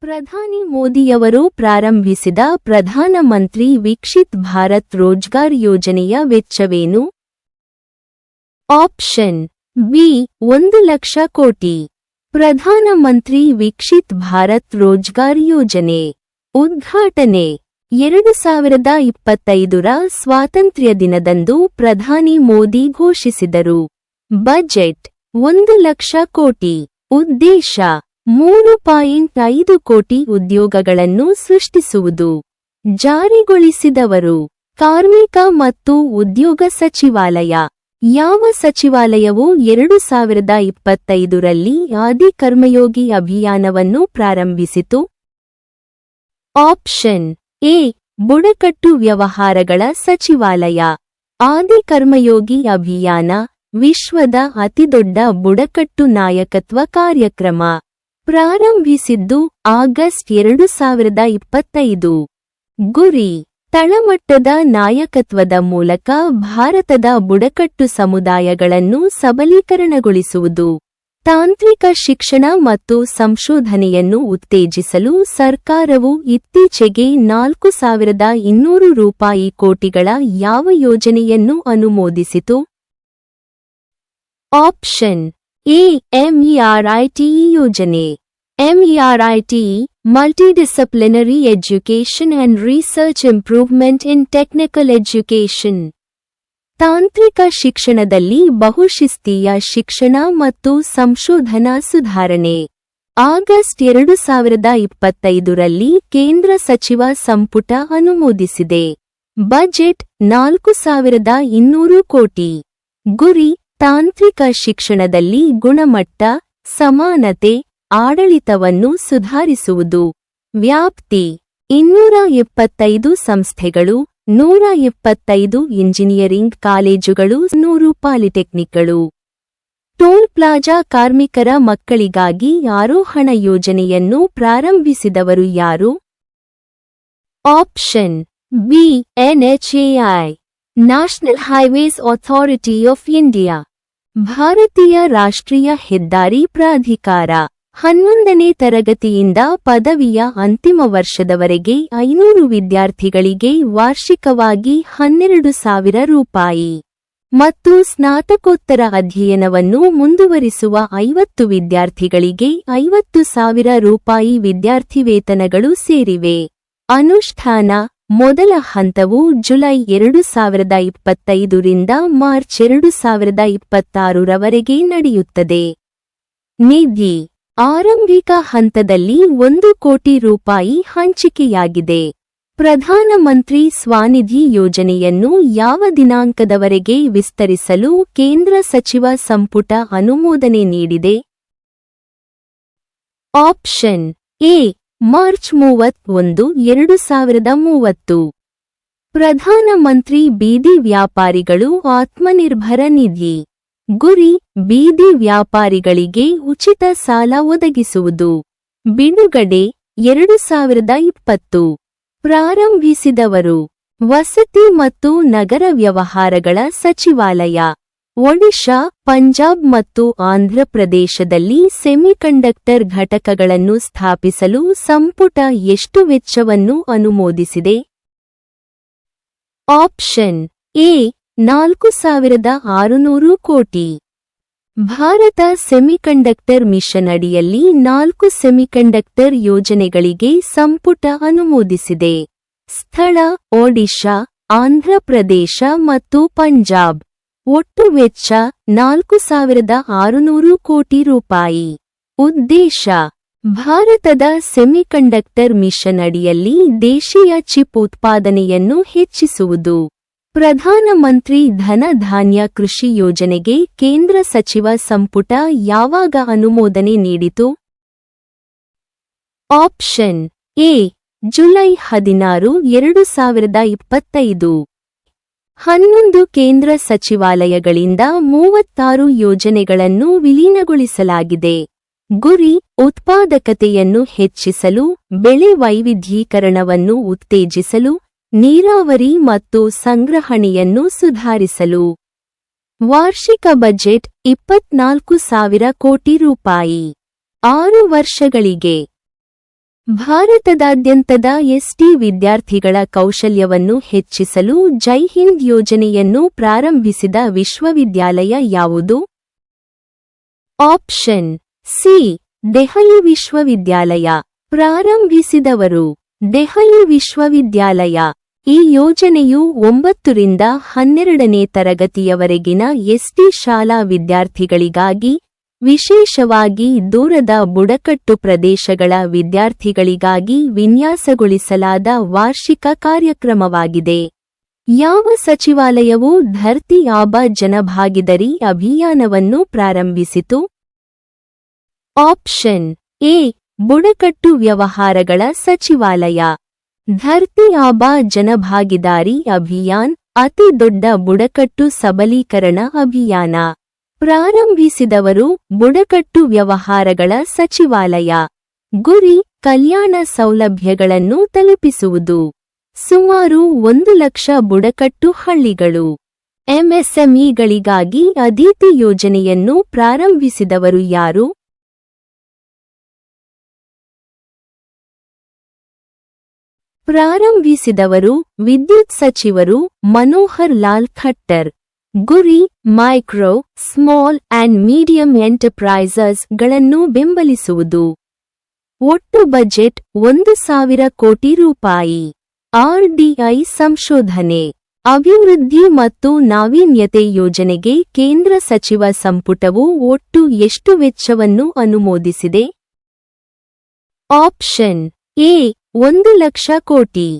ಪ್ರಧಾನಿ ಮೋದಿಯವರು ಪ್ರಾರಂಭಿಸಿದ ಪ್ರಧಾನಮಂತ್ರಿ ವಿಕಸಿತ್ ಭಾರತ್ ರೋಜ್ಗಾರ್ ಯೋಜನೆಯ ವೆಚ್ಚವೇನು? ಆಪ್ಷನ್ ಬಿ 1,00,000 ಕೋಟಿ. ಪ್ರಧಾನಮಂತ್ರಿ ವಿಕಸಿತ್ ಭಾರತ್ ರೋಜ್ಗಾರ್ ಯೋಜನೆ ಉದ್ಘಾಟನೆ 2025ರ ಸ್ವಾತಂತ್ರ್ಯ ದಿನದಂದು ಪ್ರಧಾನಿ ಮೋದಿ ಘೋಷಿಸಿದರು. ಬಜೆಟ್ 1,00,000 ಕೋಟಿ. ಉದ್ದೇಶ 3.5 ಕೋಟಿ ಉದ್ಯೋಗಗಳನ್ನು ಸೃಷ್ಟಿಸುವುದು. ಜಾರಿಗೊಳಿಸಿದವರು ಕಾರ್ಮಿಕ ಮತ್ತು ಉದ್ಯೋಗ ಸಚಿವಾಲಯ. ಯಾವ ಸಚಿವಾಲಯವು 2025ರಲ್ಲಿ ಆದಿ ಕರ್ಮಯೋಗಿ ಅಭಿಯಾನವನ್ನು ಪ್ರಾರಂಭಿಸಿತು? ಆಪ್ಷನ್ ಎ ಬುಡಕಟ್ಟು ವ್ಯವಹಾರಗಳ ಸಚಿವಾಲಯ. ಆದಿ ಕರ್ಮಯೋಗಿ ಅಭಿಯಾನ ವಿಶ್ವದ ಅತಿದೊಡ್ಡ ಬುಡಕಟ್ಟು ನಾಯಕತ್ವ ಕಾರ್ಯಕ್ರಮ. ಪ್ರಾರಂಭಿಸಿದ್ದು ಆಗಸ್ಟ್ 2025. ಗುರಿ ತಳಮಟ್ಟದ ನಾಯಕತ್ವದ ಮೂಲಕ ಭಾರತದ ಬುಡಕಟ್ಟು ಸಮುದಾಯಗಳನ್ನು ಸಬಲೀಕರಣಗೊಳಿಸುವುದು. ತಾಂತ್ರಿಕ ಶಿಕ್ಷಣ ಮತ್ತು ಸಂಶೋಧನೆಯನ್ನು ಉತ್ತೇಜಿಸಲು ಸರ್ಕಾರವು ಇತ್ತೀಚೆಗೆ 4,200 ಕೋಟಿಗಳ ಯಾವ ಯೋಜನೆಯನ್ನು ಅನುಮೋದಿಸಿತು? ಆಪ್ಷನ್ ಎ MERITE ಯೋಜನೆ. MERITE multidisciplinary education and research improvement in technical education. ತಾಂತ್ರಿಕ ಶಿಕ್ಷಣದಲ್ಲಿ ಬಹುಶಿಸ್ತೀಯ ಶಿಕ್ಷಣ ಮತ್ತು ಸಂಶೋಧನಾ ಸುಧಾರಣೆ. ಆಗಸ್ಟ್ 2025ರಲ್ಲಿ ಕೇಂದ್ರ ಸಚಿವ ಸಂಪುಟ ಅನುಮೋದಿಸಿದೆ. ಬಜೆಟ್ 4,200 ಕೋಟಿ. ಗುರಿ ತಾಂತ್ರಿಕ ಶಿಕ್ಷಣದಲ್ಲಿ ಗುಣಮಟ್ಟ, ಸಮಾನತೆ, ಆಡಳಿತವನ್ನು ಸುಧಾರಿಸುವುದು. ವ್ಯಾಪ್ತಿ 275 ಸಂಸ್ಥೆಗಳು, 125 ಇಂಜಿನಿಯರಿಂಗ್ ಕಾಲೇಜುಗಳು, 100 ಪಾಲಿಟೆಕ್ನಿಕ್ಗಳು. ಟೋಲ್ ಪ್ಲಾಜಾ ಕಾರ್ಮಿಕರ ಮಕ್ಕಳಿಗಾಗಿ ಆರೋಹಣ ಯೋಜನೆಯನ್ನು ಪ್ರಾರಂಭಿಸಿದವರು ಯಾರು? Option B NHAI national highways authority of India. ಭಾರತೀಯ ರಾಷ್ಟ್ರೀಯ ಹೆದ್ದಾರಿ ಪ್ರಾಧಿಕಾರ. 11ನೇ ತರಗತಿಯಿಂದ ಪದವಿಯ ಅಂತಿಮ ವರ್ಷದವರೆಗೆ 500 ವಿದ್ಯಾರ್ಥಿಗಳಿಗೆ ವಾರ್ಷಿಕವಾಗಿ 12,000 ರೂಪಾಯಿ ಮತ್ತು ಸ್ನಾತಕೋತ್ತರ ಅಧ್ಯಯನವನ್ನು ಮುಂದುವರಿಸುವ 50 ವಿದ್ಯಾರ್ಥಿಗಳಿಗೆ 50,000 ರೂಪಾಯಿ ವಿದ್ಯಾರ್ಥಿವೇತನಗಳು ಸೇರಿವೆ. ಅನುಷ್ಠಾನ ಮೊದಲ ಹಂತವು ಜುಲೈ 2025ರಿಂದ ಮಾರ್ಚ್ 2026ರವರೆಗೆ ನಡೆಯುತ್ತದೆ. ನಿಧಿ ಆರಂಭಿಕ ಹಂತದಲ್ಲಿ 1 ಕೋಟಿ ರೂಪಾಯಿ ಹಂಚಿಕೆಯಾಗಿದೆ. ಪ್ರಧಾನಮಂತ್ರಿ ಸ್ವನಿಧಿ ಯೋಜನೆಯನ್ನು ಯಾವ ದಿನಾಂಕದವರೆಗೆ ವಿಸ್ತರಿಸಲು ಕೇಂದ್ರ ಸಚಿವ ಸಂಪುಟ ಅನುಮೋದನೆ ನೀಡಿದೆ? Option A March 31, 2030. ಪ್ರಧಾನಮಂತ್ರಿ ಬೀದಿ ವ್ಯಾಪಾರಿಗಳು ಆತ್ಮನಿರ್ಭರ ನಿಧಿ. ಗುರಿ ಬೀದಿ ವ್ಯಾಪಾರಿಗಳಿಗೆ ಉಚಿತ ಸಾಲ ಒದಗಿಸುವುದು. ಬಿಡುಗಡೆ 2020. ಪ್ರಾರಂಭಿಸಿದವರು ವಸತಿ ಮತ್ತು ನಗರ ವ್ಯವಹಾರಗಳ ಸಚಿವಾಲಯ. ಒಡಿಶಾ, ಪಂಜಾಬ್ ಮತ್ತು ಆಂಧ್ರಪ್ರದೇಶದಲ್ಲಿ ಸೆಮಿಕಂಡಕ್ಟರ್ ಘಟಕಗಳನ್ನು ಸ್ಥಾಪಿಸಲು ಸಂಪುಟ ಎಷ್ಟು ವೆಚ್ಚವನ್ನು ಅನುಮೋದಿಸಿದೆ? ಆಪ್ಷನ್ ಎ 4,600 ಕೋಟಿ. ಭಾರತ ಸೆಮಿಕಂಡಕ್ಟರ್ ಮಿಷನ್ ಅಡಿಯಲ್ಲಿ 4 ಸೆಮಿಕಂಡಕ್ಟರ್ ಯೋಜನೆಗಳಿಗೆ ಸಂಪುಟ ಅನುಮೋದಿಸಿದೆ. ಸ್ಥಳ ಒಡಿಶಾ, ಆಂಧ್ರಪ್ರದೇಶ ಮತ್ತು ಪಂಜಾಬ್. ಒಟ್ಟು ವೆಚ್ಚ 4,600 ಕೋಟಿ ರೂಪಾಯಿ. ಉದ್ದೇಶ ಭಾರತದ ಸೆಮಿಕಂಡಕ್ಟರ್ ಮಿಷನ್ ಅಡಿಯಲ್ಲಿ ದೇಶೀಯ ಚಿಪ್ ಉತ್ಪಾದನೆಯನ್ನು ಹೆಚ್ಚಿಸುವುದು. ಪ್ರಧಾನಮಂತ್ರಿ ಧನ ಧಾನ್ಯ ಕೃಷಿ ಯೋಜನೆಗೆ ಕೇಂದ್ರ ಸಚಿವ ಸಂಪುಟ ಯಾವಾಗ ಅನುಮೋದನೆ ನೀಡಿತು? Option A July 16, 2025. 11 ಕೇಂದ್ರ ಸಚಿವಾಲಯಗಳಿಂದ 36 ಯೋಜನೆಗಳನ್ನು ವಿಲೀನಗೊಳಿಸಲಾಗಿದೆ. ಗುರಿ ಉತ್ಪಾದಕತೆಯನ್ನು ಹೆಚ್ಚಿಸಲು, ಬೆಳೆ ವೈವಿಧ್ಯೀಕರಣವನ್ನು ಉತ್ತೇಜಿಸಲು, ನೀರಾವರಿ ಮತ್ತು ಸಂಗ್ರಹಣೆಯನ್ನು ಸುಧಾರಿಸಲು. ವಾರ್ಷಿಕ ಬಜೆಟ್ 24,000 ಕೋಟಿ ರೂಪಾಯಿ. 6 ವರ್ಷಗಳಿಗೆ. ಭಾರತದಾದ್ಯಂತದ ಎಸ್ಟಿ ವಿದ್ಯಾರ್ಥಿಗಳ ಕೌಶಲ್ಯವನ್ನು ಹೆಚ್ಚಿಸಲು ಜೈ ಹಿಂದ್ ಯೋಜನೆಯನ್ನು ಪ್ರಾರಂಭಿಸಿದ ವಿಶ್ವವಿದ್ಯಾಲಯ ಯಾವುದು? ಆಪ್ಷನ್ ಸಿ ದೆಹಲಿ ವಿಶ್ವವಿದ್ಯಾಲಯ. ಪ್ರಾರಂಭಿಸಿದವರು ದೆಹಲಿ ವಿಶ್ವವಿದ್ಯಾಲಯ. ಈ ಯೋಜನೆಯು 9 ರಿಂದ 12ನೇ ತರಗತಿಯವರೆಗಿನ ಎಸ್ಟಿ ಶಾಲಾ ವಿದ್ಯಾರ್ಥಿಗಳಿಗಾಗಿ, ವಿಶೇಷವಾಗಿ ದೂರದ ಬುಡಕಟ್ಟು ಪ್ರದೇಶಗಳ ವಿದ್ಯಾರ್ಥಿಗಳಿಗಾಗಿ ವಿನ್ಯಾಸಗೊಳಿಸಲಾದ ವಾರ್ಷಿಕ ಕಾರ್ಯಕ್ರಮವಾಗಿದೆ. ಯಾವ ಸಚಿವಾಲಯವು ಧರ್ತಿ ಆಬಾ ಜನಭಾಗಿದರಿ ಅಭಿಯಾನವನ್ನು ಪ್ರಾರಂಭಿಸಿತು? ಆಪ್ಷನ್ ಎ ಬುಡಕಟ್ಟು ವ್ಯವಹಾರಗಳ ಸಚಿವಾಲಯ. ಧರ್ತಿ ಆಬಾ ಜನಭಾಗಿದಾರಿ ಅಭಿಯಾನ್ ಅತಿ ದೊಡ್ಡ ಬುಡಕಟ್ಟು ಸಬಲೀಕರಣ ಅಭಿಯಾನ. ಪ್ರಾರಂಭಿಸಿದವರು ಬುಡಕಟ್ಟು ವ್ಯವಹಾರಗಳ ಸಚಿವಾಲಯ. ಗುರಿ ಕಲ್ಯಾಣ ಸೌಲಭ್ಯಗಳನ್ನು ತಲುಪಿಸುವುದು. ಸುಮಾರು 1 ಲಕ್ಷ ಬುಡಕಟ್ಟು ಹಳ್ಳಿಗಳು. ಎಂಎಸ್ಎಂಇಗಳಿಗಾಗಿ ಅದಿತಿ ಯೋಜನೆಯನ್ನು ಪ್ರಾರಂಭಿಸಿದವರು ಯಾರು? ಪ್ರಾರಂಭಿಸಿದವರು ವಿದ್ಯುತ್ ಸಚಿವರು ಮನೋಹರ್ ಲಾಲ್ ಖಟ್ಟರ್. ಗುರಿ micro, small and medium enterprises ಗಳನ್ನು ಬೆಂಬಲಿಸುವುದು. ಒಟ್ಟು ಬಜೆಟ್ 1,000 ಕೋಟಿ ರೂಪಾಯಿ. ಆರ್ಡಿಐ ಸಂಶೋಧನೆ, ಅಭಿವೃದ್ಧಿ ಮತ್ತು ನಾವೀನ್ಯತೆ ಯೋಜನೆಗೆ ಕೇಂದ್ರ ಸಚಿವ ಸಂಪುಟವು ಒಟ್ಟು ಎಷ್ಟು ವೆಚ್ಚವನ್ನು ಅನುಮೋದಿಸಿದೆ? ಆಪ್ಷನ್ ಎ 1 ಲಕ್ಷ ಕೋಟಿ.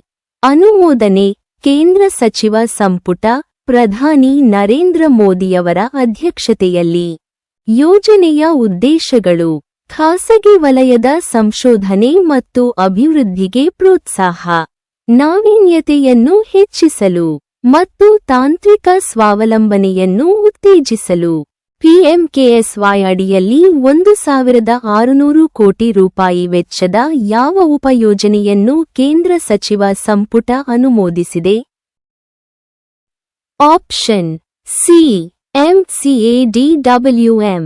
ಅನುಮೋದನೆ ಕೇಂದ್ರ ಸಚಿವ ಸಂಪುಟ, ಪ್ರಧಾನಿ ನರೇಂದ್ರ ಮೋದಿಯವರ ಅಧ್ಯಕ್ಷತೆಯಲ್ಲಿ. ಯೋಜನೆಯ ಉದ್ದೇಶಗಳು: ಖಾಸಗಿ ವಲಯದ ಸಂಶೋಧನೆ ಮತ್ತು ಅಭಿವೃದ್ಧಿಗೆ ಪ್ರೋತ್ಸಾಹ, ನಾವೀನ್ಯತೆಯನ್ನು ಹೆಚ್ಚಿಸಲು ಮತ್ತು ತಾಂತ್ರಿಕ ಸ್ವಾವಲಂಬನೆಯನ್ನು ಉತ್ತೇಜಿಸಲು. ಪಿಎಂಕೆಎಸ್ವೈ ಅಡಿಯಲ್ಲಿ 1,600 ಕೋಟಿ ರೂಪಾಯಿ ವೆಚ್ಚದ ಯಾವ ಉಪಯೋಜನೆಯನ್ನು ಕೇಂದ್ರ ಸಚಿವ ಸಂಪುಟ ಅನುಮೋದಿಸಿದೆ? Option C MCADWM.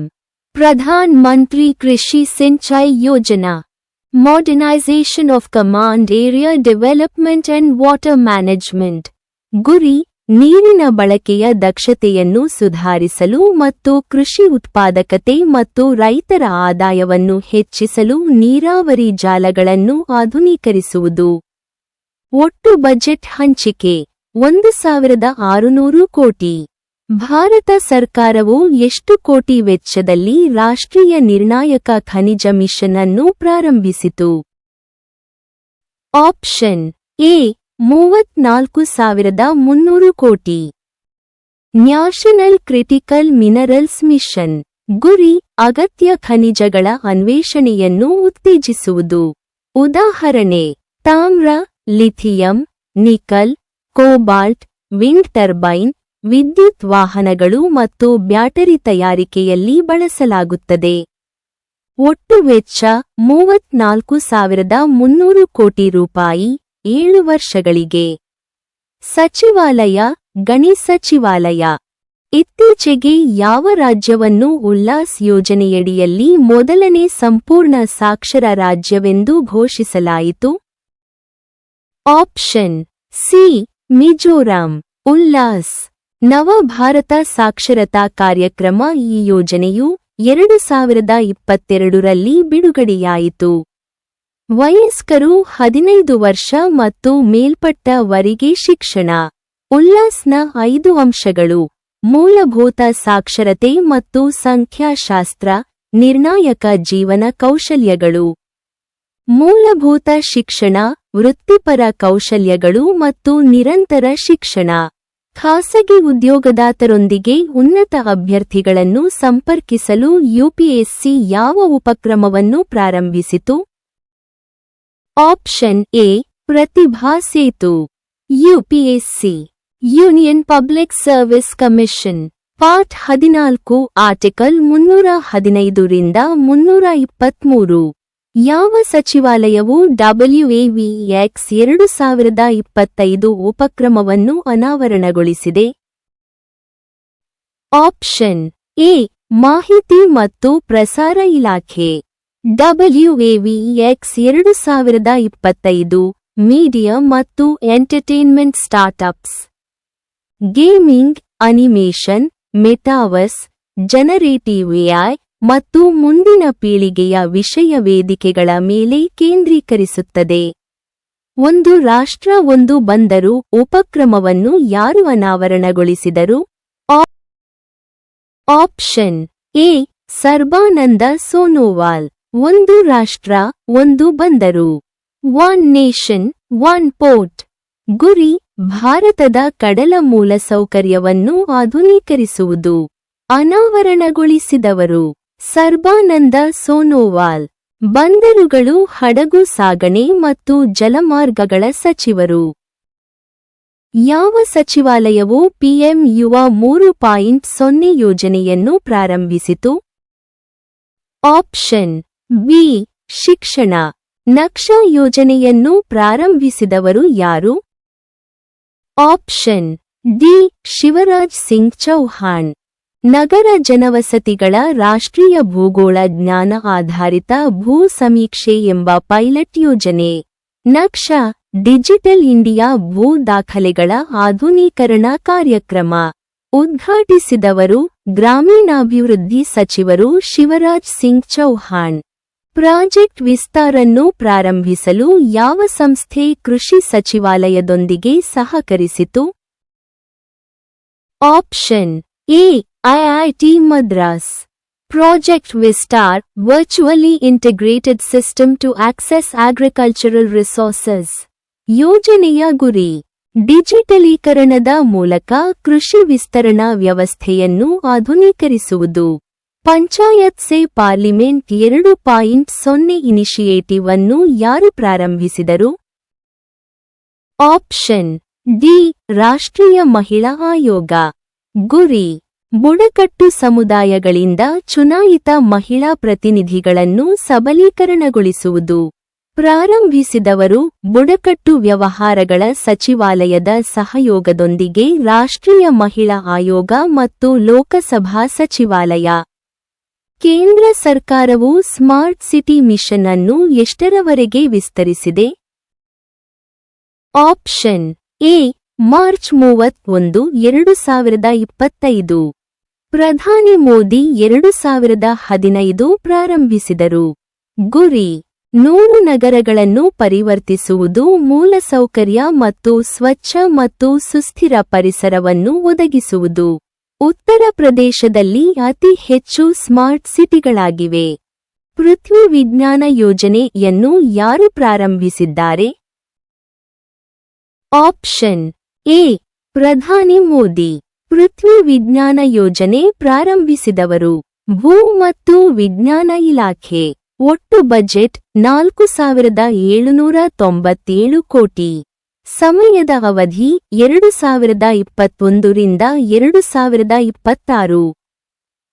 Pradhan Mantri Krishi Sinchayi Yojana. Modernisation of command area development and water management. ಗುರಿ ನೀರಿನ ಬಳಕೆಯ ದಕ್ಷತೆಯನ್ನು ಸುಧಾರಿಸಲು ಮತ್ತು ಕೃಷಿ ಉತ್ಪಾದಕತೆ ಮತ್ತು ರೈತರ ಆದಾಯವನ್ನು ಹೆಚ್ಚಿಸಲು ನೀರಾವರಿ ಜಾಲಗಳನ್ನು ಆಧುನೀಕರಿಸುವುದು. ಒಟ್ಟು ಬಜೆಟ್ ಹಂಚಿಕೆ 1,600 ಕೋಟಿ. ಭಾರತ ಸರ್ಕಾರವು ಎಷ್ಟು ಕೋಟಿ ವೆಚ್ಚದಲ್ಲಿ ರಾಷ್ಟ್ರೀಯ ನಿರ್ಣಾಯಕ ಖನಿಜ ಮಿಷನ್ ಅನ್ನು ಪ್ರಾರಂಭಿಸಿತು? Option A 34,300 crore. National critical minerals mission. ಗುರಿ ಅಗತ್ಯ ಖನಿಜಗಳ ಅನ್ವೇಷಣೆಯನ್ನು ಉತ್ತೇಜಿಸುವುದು. ಉದಾಹರಣೆ: ತಾಮ್ರ, lithium, nickel, cobalt, wind turbine, ವಿದ್ಯುತ್ ವಾಹನಗಳು ಮತ್ತು ಬ್ಯಾಟರಿ ತಯಾರಿಕೆಯಲ್ಲಿ ಬಳಸಲಾಗುತ್ತದೆ. ಒಟ್ಟು ವೆಚ್ಚ 34,300 ಕೋಟಿ ರೂಪಾಯಿ 7 ವರ್ಷಗಳಿಗೆ. ಸಚಿವಾಲಯ ಗಣಿ ಸಚಿವಾಲಯ. ಇತ್ತೀಚೆಗೆ ಯಾವ ರಾಜ್ಯವನ್ನು ಉಲ್ಲಾಸ್ ಯೋಜನೆಯಡಿಯಲ್ಲಿ ಮೊದಲನೇ ಸಂಪೂರ್ಣ ಸಾಕ್ಷರ ರಾಜ್ಯವೆಂದು ಘೋಷಿಸಲಾಯಿತು? Option C Mizoram. ಉಲ್ಲಾಸ್ ನವ ಭಾರತ ಸಾಕ್ಷರತಾ ಕಾರ್ಯಕ್ರಮ. ಈ ಯೋಜನೆಯು 2022ರಲ್ಲಿ ಬಿಡುಗಡೆಯಾಯಿತು. ವಯಸ್ಕರು 15 ವರ್ಷ ಮತ್ತು ಮೇಲ್ಪಟ್ಟವರಿಗೆ ಶಿಕ್ಷಣ. ಉಲ್ಲಾಸ್ನ 5 ಅಂಶಗಳು: ಮೂಲಭೂತ ಸಾಕ್ಷರತೆ ಮತ್ತು ಸಂಖ್ಯಾಶಾಸ್ತ್ರ, ನಿರ್ಣಾಯಕ ಜೀವನ ಕೌಶಲ್ಯಗಳು. ಮೂಲಭೂತ ಶಿಕ್ಷಣ, ವೃತ್ತಿಪರ ಕೌಶಲ್ಯಗಳು ಮತ್ತು ನಿರಂತರ ಶಿಕ್ಷಣ. ಖಾಸಗಿ ಉದ್ಯೋಗದಾತರೊಂದಿಗೆ ಉನ್ನತ ಅಭ್ಯರ್ಥಿಗಳನ್ನು ಸಂಪರ್ಕಿಸಲು ಯುಪಿಎಸ್ಸಿ ಯಾವ ಉಪಕ್ರಮವನ್ನು ಪ್ರಾರಂಭಿಸಿತು? Option A Pratibha Setu. UPSC union public service commission. Part 14 article 315 ರಿಂದ 323. ಯಾವ ಸಚಿವಾಲಯವು WAVX 2025 ಉಪಕ್ರಮವನ್ನು ಅನಾವರಣಗೊಳಿಸಿದೆ? ಆಪ್ಷನ್ ಎ ಮಾಹಿತಿ ಮತ್ತು ಪ್ರಸಾರ ಇಲಾಖೆ. WAVEX 2025 ಮೀಡಿಯಾ ಮತ್ತು entertainment startups. Gaming, animation, metaverse, generative AI ಮತ್ತು ಮುಂದಿನ ಪೀಳಿಗೆಯ ವಿಷಯ ವೇದಿಕೆಗಳ ಮೇಲೆ ಕೇಂದ್ರೀಕರಿಸುತ್ತದೆ. ಒಂದು ರಾಷ್ಟ್ರ ಒಂದು ಬಂದರು ಉಪಕ್ರಮವನ್ನು ಯಾರು ಅನಾವರಣಗೊಳಿಸಿದರು? Option A Sarbananda Sonowal. ಒಂದು ರಾಷ್ಟ್ರ ಒಂದು ಬಂದರು. One nation one port. ಗುರಿ ಭಾರತದ ಕಡಲ ಮೂಲಸೌಕರ್ಯವನ್ನು ಆಧುನೀಕರಿಸುವುದು. ಅನಾವರಣಗೊಳಿಸಿದವರು ಸರ್ಬಾನಂದ ಸೋನೋವಾಲ್. ಬಂದರುಗಳು, ಹಡಗು ಸಾಗಣೆ ಮತ್ತು ಜಲಮಾರ್ಗಗಳ ಸಚಿವರು. ಯಾವ ಸಚಿವಾಲಯವು PM ಯುವ 3.0 ಯೋಜನೆಯನ್ನು ಪ್ರಾರಂಭಿಸಿತು? ಆಪ್ಷನ್ ಬಿ ಶಿಕ್ಷಣ. ನಕ್ಷಾ ಯೋಜನೆಯನ್ನು ಪ್ರಾರಂಭಿಸಿದವರು ಯಾರು? Option D Shivraj Singh Chouhan. ನಗರ ಜನವಸತಿಗಳ ರಾಷ್ಟ್ರೀಯ ಭೂಗೋಳ ಜ್ಞಾನ ಆಧಾರಿತ ಭೂ ಸಮೀಕ್ಷೆ ಎಂಬ ಪೈಲಟ್ ಯೋಜನೆ. ನಕ್ಷಾ ಡಿಜಿಟಲ್ ಇಂಡಿಯಾ ಭೂ ದಾಖಲೆಗಳ ಆಧುನೀಕರಣ ಕಾರ್ಯಕ್ರಮ. ಉದ್ಘಾಟಿಸಿದವರು ಗ್ರಾಮೀಣಾಭಿವೃದ್ಧಿ ಸಚಿವರು ಶಿವರಾಜ್ ಸಿಂಗ್ ಚೌಹಾಣ್. ಪ್ರಾಜೆಕ್ಟ್ ವಿಸ್ತಾರನ್ನು ಪ್ರಾರಂಭಿಸಲು ಯಾವ ಸಂಸ್ಥೆ ಕೃಷಿ ಸಚಿವಾಲಯದೊಂದಿಗೆ ಸಹಕರಿಸಿತು? Option A IIT Madras. Project Vistaar virtually integrated system to access agricultural resources. ಯೋಜನೆಯ ಗುರಿ ಡಿಜಿಟಲೀಕರಣದ ಮೂಲಕ ಕೃಷಿ ವಿಸ್ತರಣಾ ವ್ಯವಸ್ಥೆಯನ್ನು ಆಧುನೀಕರಿಸುವುದು. ಪಂಚಾಯತ್ ಸೆ ಪಾರ್ಲಿಮೆಂಟ್ 2.0 ಇನಿಷಿಯೇಟಿವ್ ಅನ್ನು ಯಾರು ಪ್ರಾರಂಭಿಸಿದರು? ಆಪ್ಷನ್ ಡಿ ರಾಷ್ಟ್ರೀಯ ಮಹಿಳಾ ಆಯೋಗ. ಗುರಿ ಬುಡಕಟ್ಟು ಸಮುದಾಯಗಳಿಂದ ಚುನಾಯಿತ ಮಹಿಳಾ ಪ್ರತಿನಿಧಿಗಳನ್ನು ಸಬಲೀಕರಣಗೊಳಿಸುವುದು. ಪ್ರಾರಂಭಿಸಿದವರು ಬುಡಕಟ್ಟು ವ್ಯವಹಾರಗಳ ಸಚಿವಾಲಯದ ಸಹಯೋಗದೊಂದಿಗೆ ರಾಷ್ಟ್ರೀಯ ಮಹಿಳಾ ಆಯೋಗ ಮತ್ತು ಲೋಕಸಭಾ ಸಚಿವಾಲಯ. ಕೇಂದ್ರ ಸರ್ಕಾರವು ಸ್ಮಾರ್ಟ್ ಸಿಟಿ ಮಿಷನ್ ಅನ್ನು ಎಷ್ಟರವರೆಗೆ ವಿಸ್ತರಿಸಿದೆ? Option A March 31, 2025. ಪ್ರಧಾನಿ ಮೋದಿ 2015 ಪ್ರಾರಂಭಿಸಿದರು. ಗುರಿ 100 ನಗರಗಳನ್ನು ಪರಿವರ್ತಿಸುವುದು, ಮೂಲಸೌಕರ್ಯ ಮತ್ತು ಸ್ವಚ್ಛ ಮತ್ತು ಸುಸ್ಥಿರ ಪರಿಸರವನ್ನು ಒದಗಿಸುವುದು. ಉತ್ತರ ಪ್ರದೇಶದಲ್ಲಿ ಅತಿ ಹೆಚ್ಚು ಸ್ಮಾರ್ಟ್ ಸಿಟಿಗಳಾಗಿವೆ. ಪೃಥ್ವಿ ವಿಜ್ಞಾನ ಯೋಜನೆಯನ್ನು ಯಾರು ಪ್ರಾರಂಭಿಸಿದ್ದಾರೆ? ಆಪ್ಷನ್ ಎ ಪ್ರಧಾನಿ ಮೋದಿ. ಪೃಥ್ವಿ ವಿಜ್ಞಾನ ಯೋಜನೆ ಪ್ರಾರಂಭಿಸಿದವರು ಭೂ ಮತ್ತು ವಿಜ್ಞಾನ ಇಲಾಖೆ. ಒಟ್ಟು ಬಜೆಟ್ 4797 ಕೋಟಿ. ಸಮಯದ ಅವಧಿ 2021 ರಿಂದ 2026.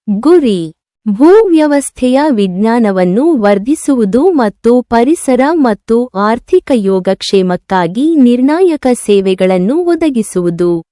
ಗುರಿ ಭೂ ವ್ಯವಸ್ಥೆಯ ವಿಜ್ಞಾನವನ್ನು ವರ್ಧಿಸುವುದು ಮತ್ತು ಪರಿಸರ ಮತ್ತು ಆರ್ಥಿಕ ಯೋಗಕ್ಷೇಮಕ್ಕಾಗಿ ನಿರ್ಣಾಯಕ ಸೇವೆಗಳನ್ನು ಒದಗಿಸುವುದು.